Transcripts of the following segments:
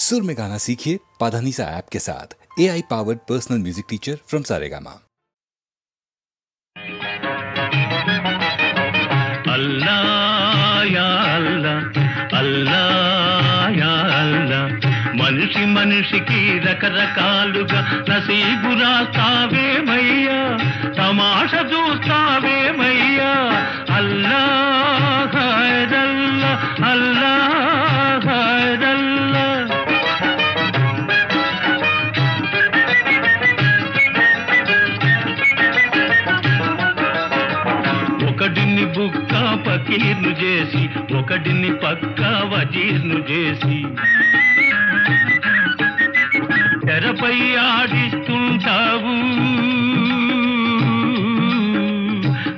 सुर में गाना सीखिए पाधानीसा ऐप के साथ। AI powered personal music teacher from Saregama. Allah या अल्लाह अल्लाह या अल्लाह మనిషి మనిషికి రకరకాలుగా నసీబు రాస్తావేమయ్యా, తమాష చూస్తావేమయ్యా. అల్లాహ్ హైరల్లా అల్లాహ్ హైరల్లా. ఒకడిని బుక్క పకీర్ను చేసి, ఒకడిని పక్క వజీర్ను చేసి, తెరపై ఆడిస్తుంటావు,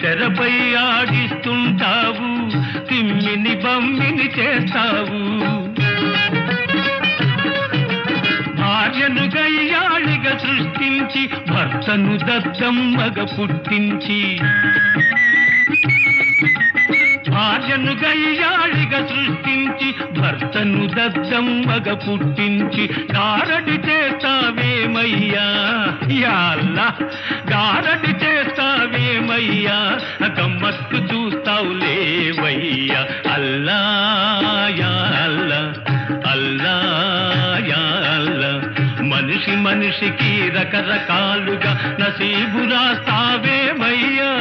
తెరపై ఆడిస్తుంటావు, తిమ్మిని బమ్మిని చేస్తావు. భార్యను గయ్యాళిగా సృష్టించి, భర్తను దద్దమ్మగా పుట్టించి, భార్యను గయ్యాళిగా సృష్టించి, భర్తను దద్దమ్మగా పుట్టించి, గారడి చేస్తావేమయ్యా యా అల్లాహ్, గారడి చేస్తావేమయ్యా, గమ్మత్తు చూస్తావులేవయ్యా. అల్లాహ్ యా అల్లాహ్ అల్లాహ్ యా అల్లాహ్. మనిషి మనిషికి రకరకాలుగా నసీబు రాస్తావేమయ్యా,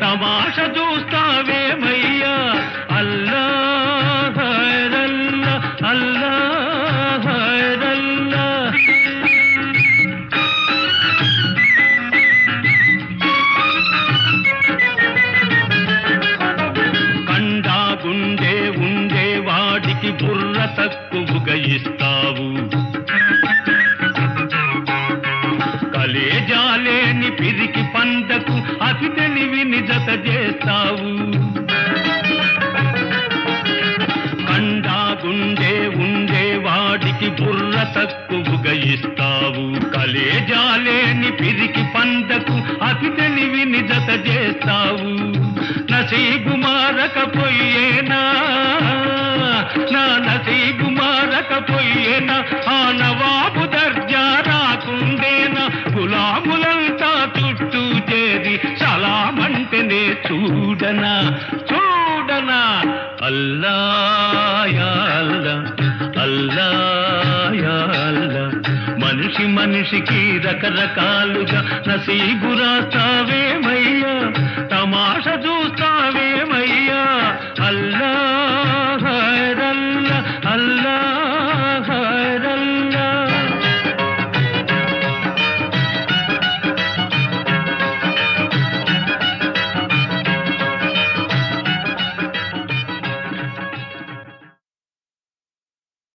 తమాష చూస్తావేమయ్యా. అల్లాహ్ హైరల్లా అల్లాహ్ హైరల్లా. కండా గుండె ఉండే వాడికి బుర్ర తక్కువగా ఇస్తావు, కలేజాలేని పిరికి పంటకు అతి తెలివిని జత చేస్తావు. కండా గుండె ఉండే వాడికి బుర్ర తక్కువగా ఇస్తావు, కలేజాలేని పిరికి పంటకు అతి తెలివిని జత చేస్తావు. నసీబు మారకపోయేనా, నా నసీబు మారకపోయేనా, ఆ నవాబు దర్జా రాకుండేనా, గులాములంతా చుట్టూ చేరి సలామంటేనే చూడనా చూడనా. అల్లాహ్ యా అల్లాహ్ అల్లాహ్ యా అల్లాహ్. మనిషి మనిషికి రకరకాలుగా నసీబు రాస్తావేమయ్యా, తమాష చూస్తా